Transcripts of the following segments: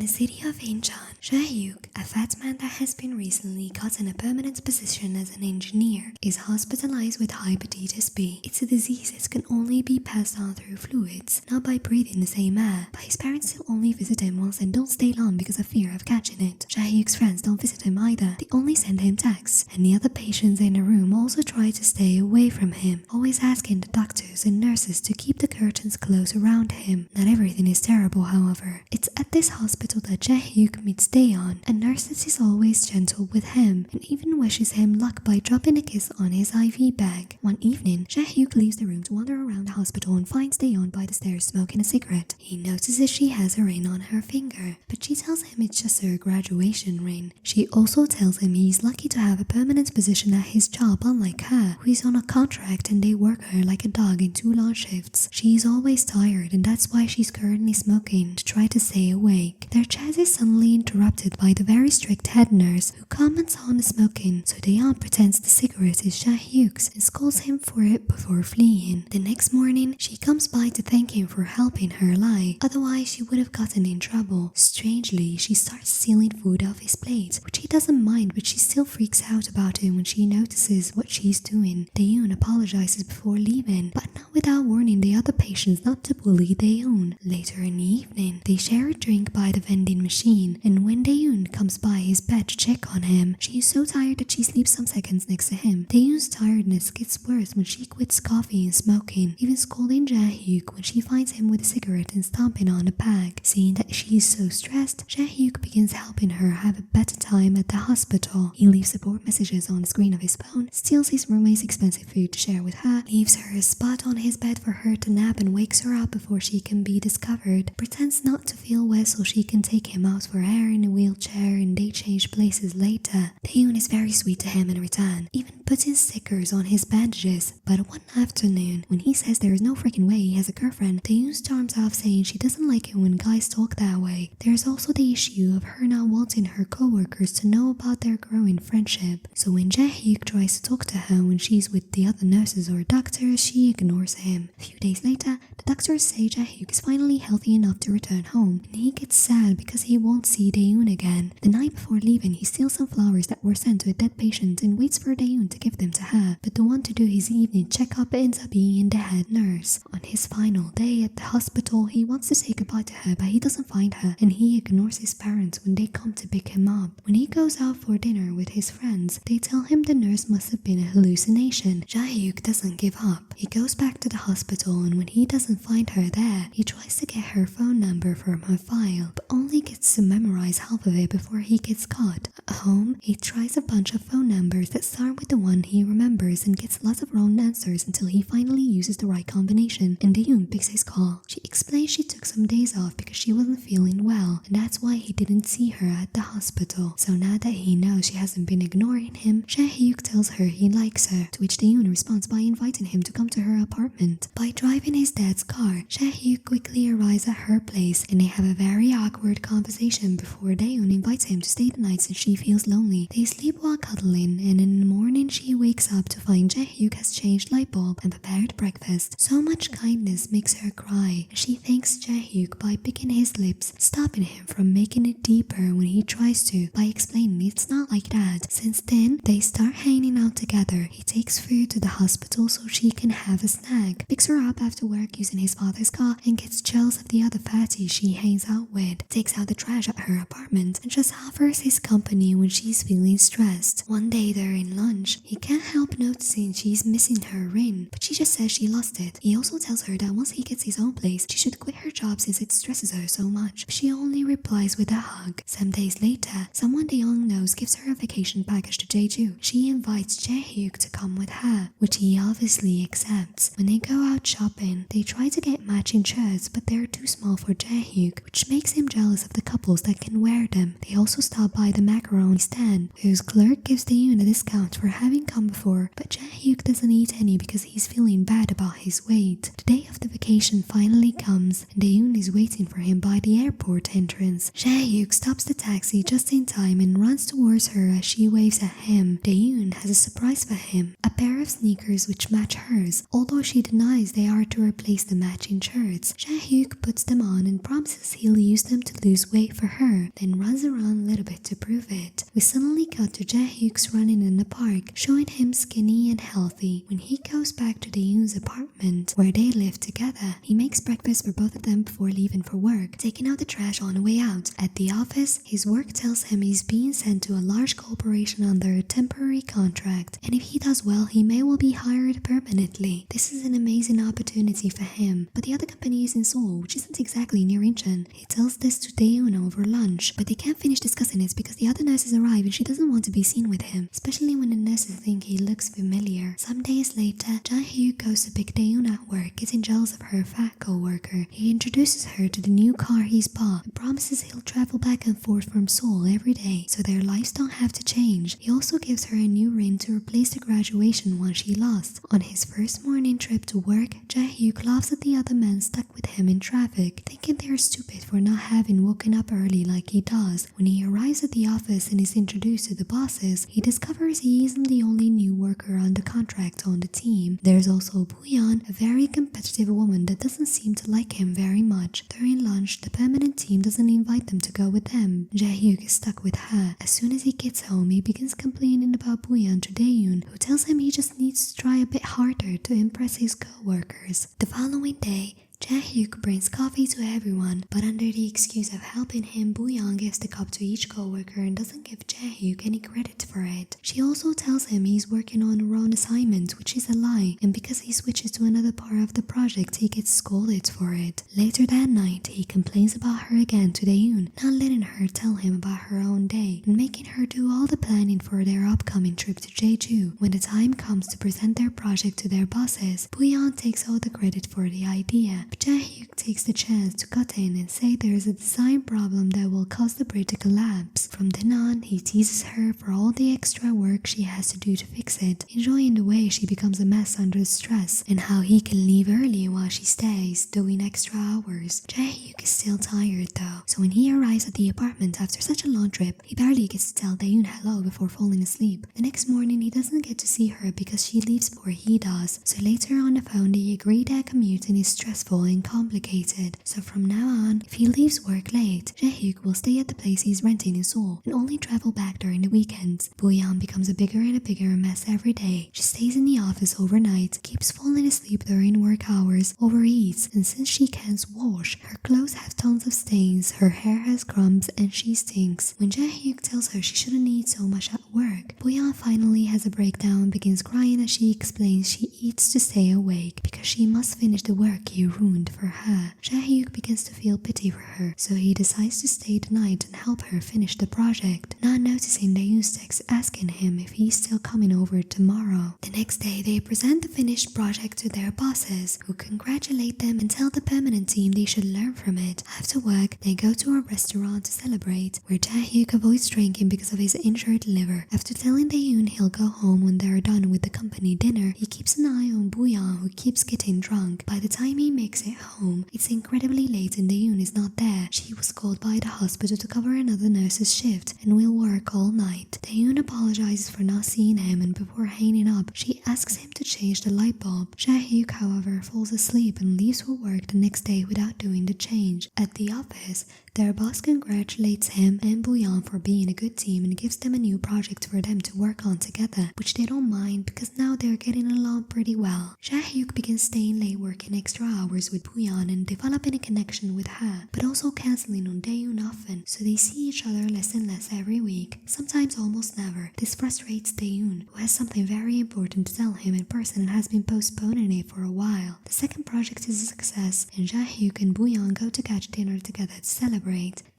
the city of Incheon, Jae-hyuk, a fat man that has been recently gotten a permanent position as an engineer, is hospitalized with hepatitis B. It's a disease that can only be passed on through fluids, not by breathing the same air. But his parents still only visit him once and don't stay long because of fear of catching it. Jae-hyuk's friends don't visit him either. They only send him texts, and the other patients in the room also try to stay away from him, always asking the doctors and nurses to keep the curtains closed around him. Not everything is terrible, however. It's at this hospital that Jae-hyuk meets Daeon, a nurse that is always gentle with him and even wishes him luck by dropping a kiss on his IV bag. One evening, Jae-hyuk leaves the room to wander around the hospital and finds Daeon by the stairs smoking a cigarette. He notices she has a ring on her finger, but she tells him it's just her graduation ring. She also tells him he's lucky to have a permanent position at his job, unlike her, who is on a contract and they work her like a dog in 2 long shifts. She is always tired, and that's why she's currently smoking to try to stay awake. Their chat is suddenly interrupted by the very strict head nurse, who comments on the smoking, so Daeon pretends the cigarette is Jae-hyuk's and scolds him for it before fleeing. The next morning, she comes by to thank him for helping her lie, otherwise she would have gotten in trouble. Strangely, she starts stealing food off his plate, which he doesn't mind, but she still freaks out about it when she notices what she's doing. Daeon apologizes before leaving, but not without warning the other patients not to bully Daeon. Later in the evening, they share a drink by the vending machine, and when Daeon comes by his bed to check on him, she is so tired that she sleeps some seconds next to him. Daeon's tiredness gets worse when she quits coffee and smoking, even scolding Jae-hyuk when she finds him with a cigarette and stomping on a bag. Seeing that she is so stressed, Jae-hyuk begins helping her have a better time at the hospital. He leaves support messages on the screen of his phone, steals his roommate's expensive food to share with her, leaves her a spot on his bed for her to nap and wakes her up before she can be discovered, pretends not to feel well so she can take him out for air in a wheelchair, and they change places later. Daeon is very sweet to him in return, even putting stickers on his bandages. But one afternoon, when he says there is no freaking way he has a girlfriend, Daeon storms off saying she doesn't like it when guys talk that way. There's also the issue of her not wanting her co-workers to know about their growing friendship, so when Jae-hyuk tries to talk to her when she's with the other nurses or doctors, she ignores him. A few days later, the doctors say Jae-hyuk is finally healthy enough to return home, and he gets sad because he won't see Daeon again. The night before leaving, he steals some flowers that were sent to a dead patient and waits for Daeon to give them to her, but the one to do his evening checkup ends up being the head nurse. On his final day at the hospital, he wants to say goodbye to her, but he doesn't find her, and he ignores his parents when they come to pick him up. When he goes out for dinner with his friends, they tell him the nurse must have been a hallucination. Jae-hyuk doesn't give up. He goes back to the hospital, and when he doesn't find her there, he tries to get her phone number from her file, but only gets to memorize half of it before he gets caught. At home, he tries a bunch of phone numbers that start with the one he remembers and gets lots of wrong answers until he finally uses the right combination, and Daeon picks his call. She explains she took some days off because she wasn't feeling well, and that's why he didn't see her at the hospital. So now that he knows she hasn't been ignoring him, Jae-hyuk tells her he likes her, to which Daeon responds by inviting him to come to her apartment. By driving his dad's car, Jae-hyuk quickly arrives at her place, and they have a very awkward conversation before Daeon invites him to stay the night since she feels lonely. They sleep while cuddling, and in the morning she wakes up to find Jae-hyuk has changed light bulb and prepared breakfast. So much kindness makes her cry, and she thanks Jae-hyuk by picking his lips, stopping him from making it deeper when he tries to, by explaining it's not like that. Since then, they start hanging out together. He takes food to the hospital so she can have a snack, picks her up after work using his father's car, and gets jealous of the other fatties she hangs out with, takes out the trash at her apartment, and just offers his company when she's feeling stressed. One day during lunch, he can't help noticing she's missing her ring, but she just says she lost it. He also tells her that once he gets his own place, she should quit her job since it stresses her so much, but she only replies with a hug. Some days later, someone Daeon knows gives her a vacation package to Jeju. She invites Jae-hyuk to come with her, which he obviously accepts. When they go out shopping, they try to get matching shirts, but they're too small for Jae-hyuk, which makes him jealous of the couples that can wear them. They also stop by the macaroni stand, whose clerk gives Daeon a discount for having come before, but Jae-hyuk doesn't eat any because he's feeling bad about his weight. The day of the vacation finally comes, and Daeon is waiting for him by the airport entrance. Jae-hyuk stops the taxi just in time and runs towards her as she waves at him. Daeon has a surprise for him, a pair of sneakers which match hers, although she denies they are to replace the matching shirts. Jae-hyuk puts them on and promises he'll use them to lose weight for her, then runs around a little bit to prove it. We suddenly cut to Jae-hyuk's running in the park, showing him skinny and healthy. When he goes back to Daeun's apartment, where they live together, he makes breakfast for both of them before leaving for work, taking out the trash on the way out. At the office, his work tells him he's being sent to a large corporation under a temporary contract, and if he does well, he may well be hired permanently. This is an amazing opportunity for him, but the other company is in Seoul, which isn't exactly near Incheon. He tells this to Daeun over lunch, but they can't finish discussing it because the other nurses arrive and she doesn't want to be seen with him, especially when the nurses think he looks familiar. Some days later, Jae-hyuk goes to pick Daeun at work, getting jealous of her fat co-worker. He introduces her to the new car he's bought and promises he'll travel back and forth from Seoul every day so their lives don't have to change. He also gives her a new ring to replace the graduation one she lost. On his first morning trip to work, Jae-hyuk laughs at the other men stuck with him in traffic, thinking they're stupid for not having woken up early like he does. When he arrives at the office and is introduced to the bosses, he discovers he isn't the only new worker under contract on the team. There's also Booyeon, a very competitive woman that doesn't seem to like him very much. During lunch, the permanent team doesn't invite them to go with them. Jae-hyuk is stuck with her. As soon as he gets home, he begins complaining about Booyeon to Daeun, who tells him he just needs to try a bit harder to impress his co-workers. The following day, Jae-hyuk brings coffee to everyone, but under the excuse of helping him, Booyeon gives the cup to each co-worker and doesn't give Jae-hyuk any credit for it. She also tells him he's working on a wrong assignment, which is a lie, and because he switches to another part of the project, he gets scolded for it. Later that night, he complains about her again to Daeun, not letting her tell him about her own day, and making her do all the planning for their upcoming trip to Jeju. When the time comes to present their project to their bosses, Booyeon takes all the credit for the idea. But Jae-hyuk takes the chance to cut in and say there is a design problem that will cause the bridge to collapse. From then on, he teases her for all the extra work she has to do to fix it, enjoying the way she becomes a mess under stress and how he can leave early while she stays, doing extra hours. Jae-hyuk is still tired though, so when he arrives at the apartment after such a long trip, he barely gets to tell Daeun hello before falling asleep. The next morning, he doesn't get to see her because she leaves before he does, so later on the phone they agree that commuting is stressful and complicated, so from now on, if he leaves work late, Jae-hyuk will stay at the place he's renting in Seoul and only travel back during the weekends. Booyeon becomes a bigger and a bigger mess every day. She stays in the office overnight, keeps falling asleep during work hours, overeats, and since she can't wash, her clothes have tons of stains, her hair has crumbs, and she stinks. When Jae-hyuk tells her she shouldn't eat so much at work, Booyeon finally has a breakdown and begins crying as she explains she eats to stay awake because she must finish the work he ruined for her. Jae-hyuk begins to feel pity for her, so he decides to stay the night and help her finish the project, not noticing Daeun's text asking him if he's still coming over tomorrow. The next day, they present the finished project to their bosses, who congratulate them and tell the permanent team they should learn from it. After work, they go to a restaurant to celebrate, where Jae-hyuk avoids drinking because of his injured liver. After telling Daeun he'll go home when they're done with the company dinner, he keeps an eye on Booyeon, who keeps getting drunk. By the time he makes it home, it's incredibly late and Daeun is not there. She was called by the hospital to cover another nurse's shift and will work all night. Daeun apologizes for not seeing him, and before hanging up, she asks him to change the light bulb. Jae-hyuk, however, falls asleep and leaves for work the next day without doing the change. At the office, their boss congratulates him and Booyeon for being a good team and gives them a new project for them to work on together, which they don't mind because now they're getting along pretty well. Jae-hyuk begins staying late working extra hours with Booyeon and developing a connection with her, but also cancelling on Daeun often, so they see each other less and less every week, sometimes almost never. This frustrates Daeun, who has something very important to tell him in person and has been postponing it for a while. The second project is a success, and Jae-hyuk and Booyeon go to catch dinner together to celebrate.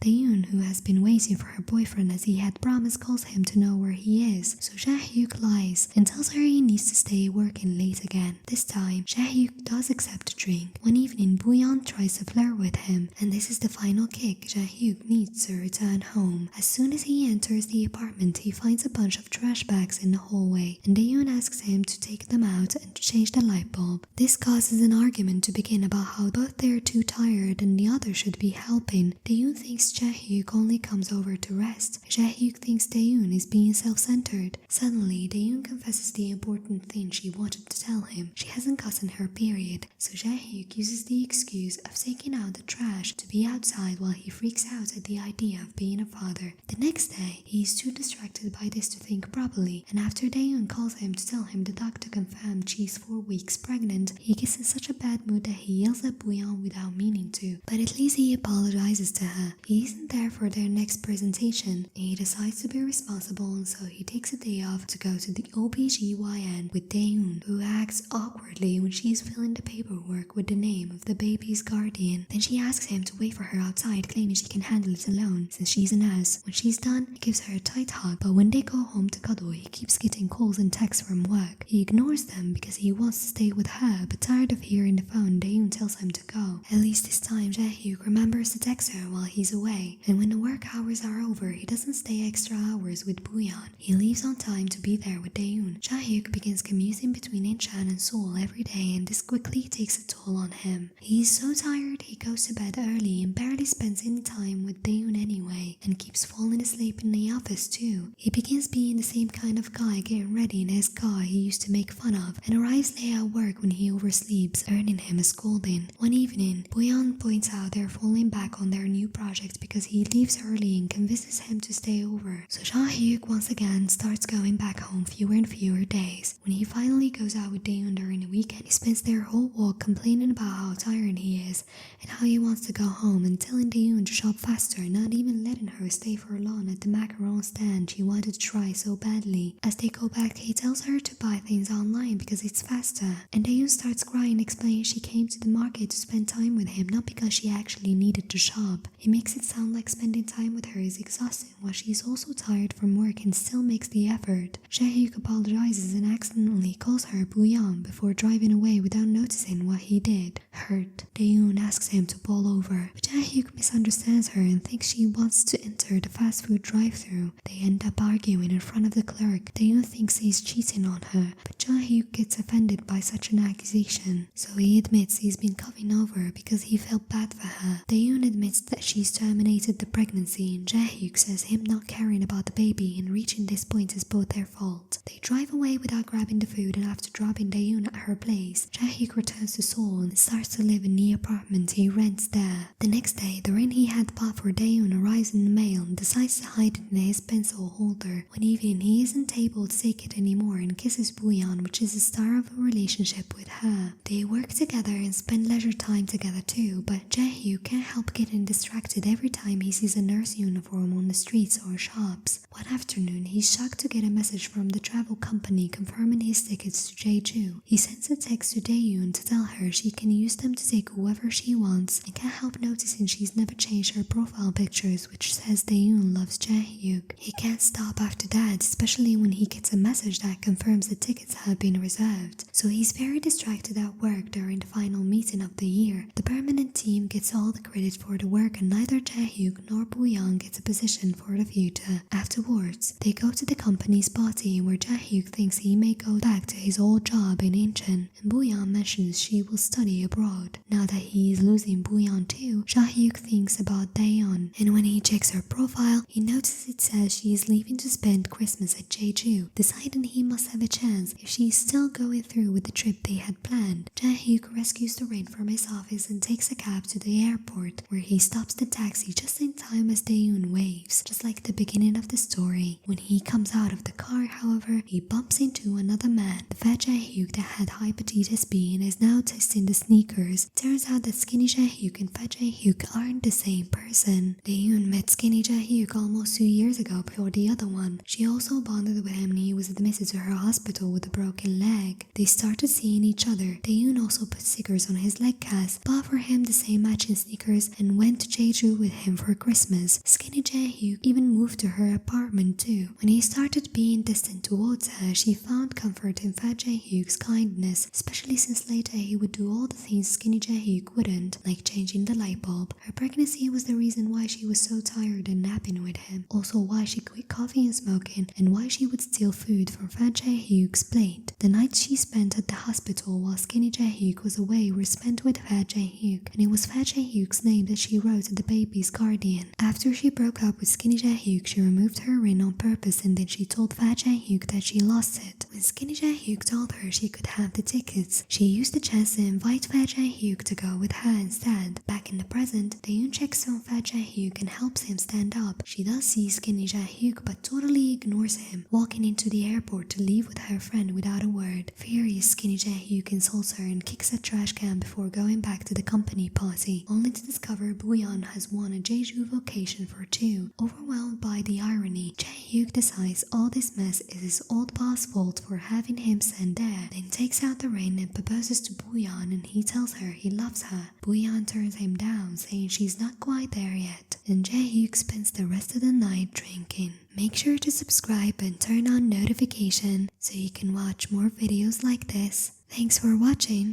Daeun, who has been waiting for her boyfriend as he had promised, calls him to know where he is, so Jae-hyuk lies and tells her he needs to stay working late again. This time, Jae-hyuk does accept a drink. One evening, Booyeon tries to flirt with him, and this is the final kick. Jae-hyuk needs to return home. As soon as he enters the apartment, he finds a bunch of trash bags in the hallway, and Daeun asks him to take them out and to change the light bulb. This causes an argument to begin about how both they're too tired and the other should be helping. Daeun thinks Jae-hyuk only comes over to rest. Jae-hyuk thinks Daeun is being self-centered. Suddenly, Daeun confesses the important thing she wanted to tell him. She hasn't gotten her period, so Jae-hyuk uses the excuse of taking out the trash to be outside while he freaks out at the idea of being a father. The next day, he is too distracted by this to think properly, and after Daeun calls him to tell him the doctor confirmed she's 4 weeks pregnant, he gets in such a bad mood that he yells at Booyeon without meaning to. But at least he apologizes to her. He isn't there for their next presentation, and he decides to be responsible, and so he takes a day off to go to the OBGYN with Daeun, who acts awkwardly when she's filling the paperwork with the name of the baby's guardian. Then she asks him to wait for her outside, claiming she can handle it alone since she's a nurse. When she's done, he gives her a tight hug, but when they go home to cuddle, he keeps getting calls and texts from work. He ignores them because he wants to stay with her, but tired of hearing the phone, Daeun tells him to go. At least this time, Jae-hyuk remembers to text her while he's away, and when the work hours are over, he doesn't stay extra hours with Booyeon. He leaves on time to be there with Daeun. Jae-hyuk begins commuting between Incheon and Seoul every day, and this quickly takes a toll on him. He is so tired he goes to bed early and barely spends any time with Daeun anyway, and keeps falling asleep in the office too. He begins being the same kind of guy getting ready in his car he used to make fun of, and arrives late at work when he oversleeps, earning him a scolding. One evening, Booyeon points out they're falling back on their new project because he leaves early and convinces him to stay over. So Jae-hyuk once again starts going back home fewer and fewer days. When he finally goes out with Daeun during the weekend, he spends their whole walk complaining about how tired he is and how he wants to go home, and telling Daeun to shop faster, not even letting her stay for long at the macaron stand she wanted to try so badly. As they go back, he tells her to buy things online because it's faster, and Daeun starts crying, explaining she came to the market to spend time with him, not because she actually needed to shop. He makes it sound like spending time with her is exhausting while she's also tired from work and still makes the effort. Jae-hyuk apologizes and accidentally calls her Booyeon before driving away without noticing what he did. Hurt, Daeun asks him to pull over, but Jae-hyuk misunderstands her and thinks she wants to enter the fast food drive-thru. They end up arguing in front of the clerk. Daeun thinks he's cheating on her, but Jae-hyuk gets offended by such an accusation, so he admits he's been coming over because he felt bad for her. Daeun admits that she's terminated the pregnancy, and Jae-hyuk says him not caring about the baby and reaching this point is both their fault. They drive away without grabbing the food, and after dropping Daeun at her place, Jae-hyuk returns to Seoul and starts to live in the apartment he rents there. The next day, the ring he had bought for Daeun arrives in the mail and decides to hide it in his pencil holder. One evening, he isn't able to take it anymore and kisses Booyeon, which is the start of a relationship with her. They work together and spend leisure time together too, but Jae-hyuk can't help getting distracted every time he sees a nurse uniform on the streets or shops. One afternoon, he's shocked to get a message from the travel company confirming his tickets to Jeju. He sends a text to Daeun to tell her she can use them to take whoever she wants, and can't help noticing she's never changed her profile pictures, which says Daeun loves Jae-hyuk. He can't stop after that, especially when he gets a message that confirms the tickets have been reserved. So he's very distracted at work during the final meeting of the year. The permanent team gets all the credit for the work, and neither Jae-hyuk nor Booyeon gets a position for the future. Afterwards, they go to the company's party where Jae-hyuk thinks he may go back to his old job in Incheon, and Booyeon mentions she will study abroad. Now that he is losing Booyeon too, Jae-hyuk thinks about Daeun, and when he checks her profile, he notices it says she is leaving to spend Christmas at Jeju, deciding he must have a chance if she is still going through with the trip they had planned. Jae-hyuk rescues the ring from his office and takes a cab to the airport, where he stops the taxi just in time as Daeun waves, just like the beginning of the story. When he comes out of the car, however, he bumps into another man, the fat Jae-hyuk that had hepatitis B and is now testing the sneakers. Turns out that skinny Jae-hyuk and fat Jae-hyuk aren't the same person. Daeun met skinny Jae-hyuk almost 2 years ago before the other one. She also bonded with him and he was admitted to her hospital with a broken leg. They started seeing each other. Daeun also put stickers on his leg cast, bought for him the same matching sneakers, and went to Jeju with him for Christmas. Skinny Jae-hyuk even moved to her apartment too. When he started being distant towards her, she found comfort in fat Jae-hyuk's kindness, especially since later he would do all the things skinny Jae-hyuk wouldn't, like changing the light bulb. Her pregnancy was the reason why she was so tired and napping with him, also why she quit coffee and smoking, and why she would steal food from fat Jae-hyuk's plate. The nights she spent at the hospital while skinny Jae-hyuk was away were spent with fat Jae-hyuk, and it was fat Jae-hyuk's name that she wrote to the baby's guardian. After she broke up with skinny Jae-hyuk, she removed her ring on purpose, and then she told fat Jae-hyuk that she lost it. When skinny Jae-hyuk told her she could have the tickets, she used the chance to invite Fat Jae-hyuk to go with her instead. Back in the present, Daeun checks on Fat Jae-hyuk and helps him stand up. She does see Skinny Jae-hyuk but totally ignores him, walking into the airport to leave with her friend without a word. Furious, Skinny Jae-hyuk insults her and kicks a trash can before going back to the company party, only to discover Booyeon has won a Jeju vacation for two. Overwhelmed by the irony, Jae-hyuk decides all this mess is his old boss' fault for having him sent there, then takes out the ring and proposes to Booyeon, and he tells her he loves her. Booyeon turns him down, saying she's not quite there yet, and Jae-hyuk spends the rest of the night drinking. Make sure to subscribe and turn on notification so you can watch more videos like this. Thanks for watching.